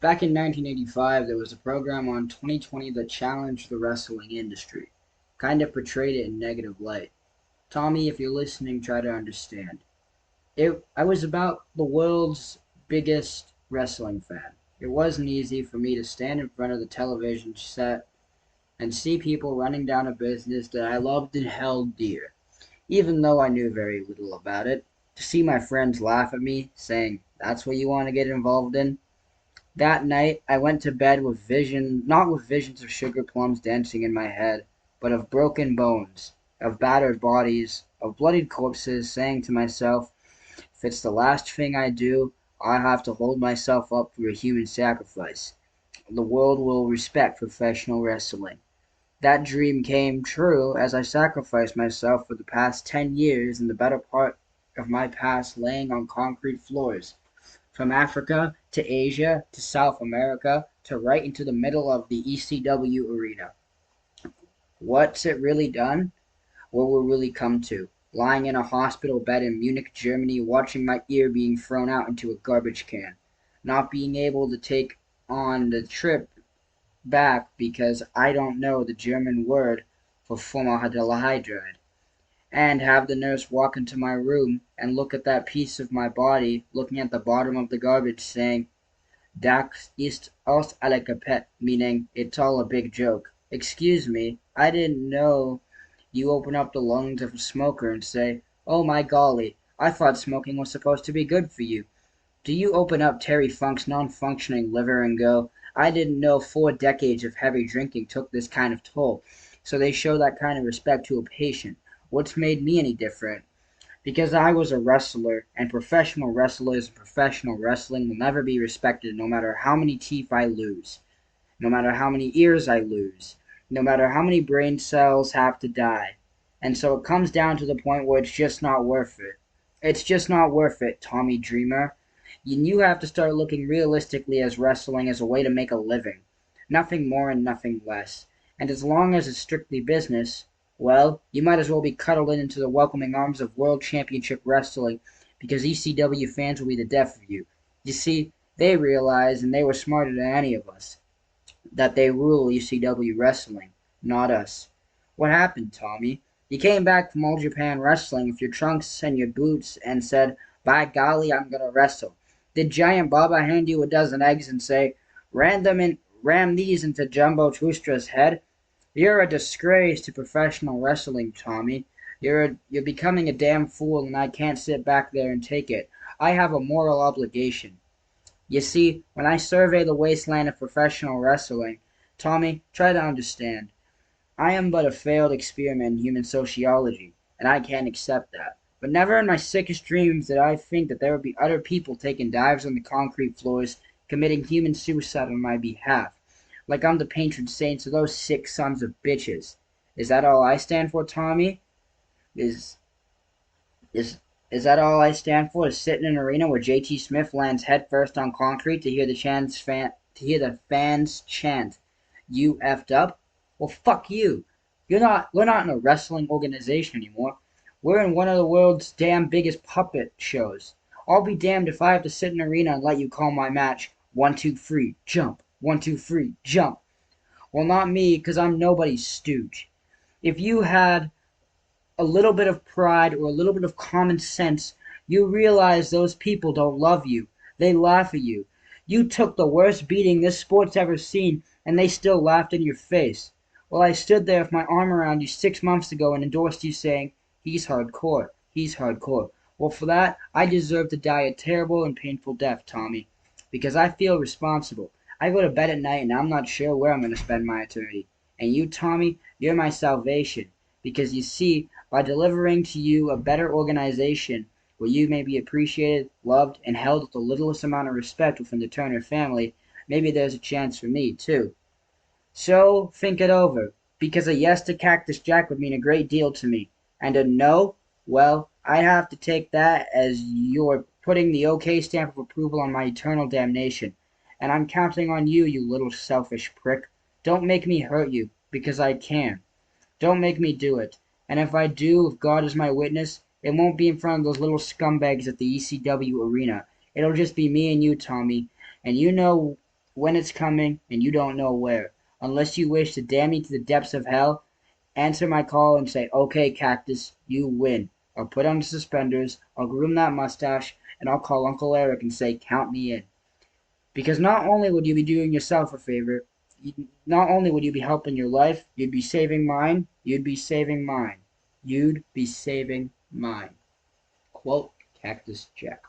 Back in 1985, there was a program on 2020 that challenged the wrestling industry, kind of portrayed it in negative light. Tommy, if you're listening, try to understand. I was about the world's biggest wrestling fan. It wasn't easy for me to stand in front of the television set and see people running down a business that I loved and held dear, even though I knew very little about it. To see my friends laugh at me, saying, "That's what you want to get involved in?" That night I went to bed with not with visions of sugar plums dancing in my head, but of broken bones, of battered bodies, of bloodied corpses, saying to myself, if it's the last thing I do, I'll have to hold myself up for a human sacrifice. The world will respect professional wrestling. That dream came true as I sacrificed myself for the past 10 years and the better part of my past laying on concrete floors. From Africa to Asia to South America to right into the middle of the ECW arena. What's it really done? What will really come to? Lying in a hospital bed in Munich, Germany, watching my ear being thrown out into a garbage can. Not being able to take on the trip back because I don't know the German word for formaldehyde, and have the nurse walk into my room and look at that piece of my body looking at the bottom of the garbage saying, "Das ist aus alle Kapett," meaning, "It's all a big joke." Excuse me, I didn't know you open up the lungs of a smoker and say, "Oh my golly, I thought smoking was supposed to be good for you." Do you open up Terry Funk's non-functioning liver and go, "I didn't know 4 decades of heavy drinking took this kind of toll," so they show that kind of respect to a patient? What's made me any different? Because I was a wrestler, and professional wrestlers and professional wrestling will never be respected no matter how many teeth I lose, no matter how many ears I lose, no matter how many brain cells have to die. And so it comes down to the point where it's just not worth it. It's just not worth it, Tommy Dreamer. You have to start looking realistically as wrestling as a way to make a living. Nothing more and nothing less. And as long as it's strictly business, well, you might as well be cuddled into the welcoming arms of World Championship Wrestling because ECW fans will be the death of you. You see, they realize, and they were smarter than any of us, that they rule ECW Wrestling, not us. What happened, Tommy? You came back from All Japan Wrestling with your trunks and your boots and said, "By golly, I'm gonna wrestle." Did Giant Baba hand you a dozen eggs and say, ram these into Jumbo Twistra's head"? You're a disgrace to professional wrestling, Tommy. You're becoming a damn fool, and I can't sit back there and take it. I have a moral obligation. You see, when I survey the wasteland of professional wrestling, Tommy, try to understand. I am but a failed experiment in human sociology, and I can't accept that. But never in my sickest dreams did I think that there would be other people taking dives on the concrete floors, committing human suicide on my behalf, like I'm the patron saint of those sick sons of bitches. Is that all I stand for, Tommy? Is is is that all I stand for? Is sit in an arena where JT Smith lands headfirst on concrete to hear the fans chant, "You effed up"? Well, fuck you. We're not in a wrestling organization anymore. We're in one of the world's damn biggest puppet shows. I'll be damned if I have to sit in an arena and let you call my match 1, 2, 3, jump. 1, 2, 3, jump. Well, not me, 'cause I'm nobody's stooge. If you had a little bit of pride or a little bit of common sense, you realize those people don't love you. They laugh at you. You took the worst beating this sport's ever seen, and they still laughed in your face. Well, I stood there with my arm around you 6 months ago and endorsed you saying, "He's hardcore. He's hardcore." Well, for that, I deserve to die a terrible and painful death, Tommy, because I feel responsible. I go to bed at night and I'm not sure where I'm going to spend my eternity. And you, Tommy, you're my salvation. Because you see, by delivering to you a better organization where you may be appreciated, loved, and held with the littlest amount of respect within the Turner family, maybe there's a chance for me, too. So, think it over, because a yes to Cactus Jack would mean a great deal to me. And a no, well, I'd have to take that as you're putting the okay stamp of approval on my eternal damnation. And I'm counting on you, you little selfish prick. Don't make me hurt you, because I can. Don't make me do it. And if I do, if God is my witness, it won't be in front of those little scumbags at the ECW arena. It'll just be me and you, Tommy. And you know when it's coming, and you don't know where. Unless you wish to damn me to the depths of hell, answer my call and say, okay, Cactus, you win. I'll put on the suspenders, I'll groom that mustache, and I'll call Uncle Eric and say, count me in. Because not only would you be doing yourself a favor, not only would you be helping your life, you'd be saving mine, you'd be saving mine. You'd be saving mine. Quote Cactus Jack.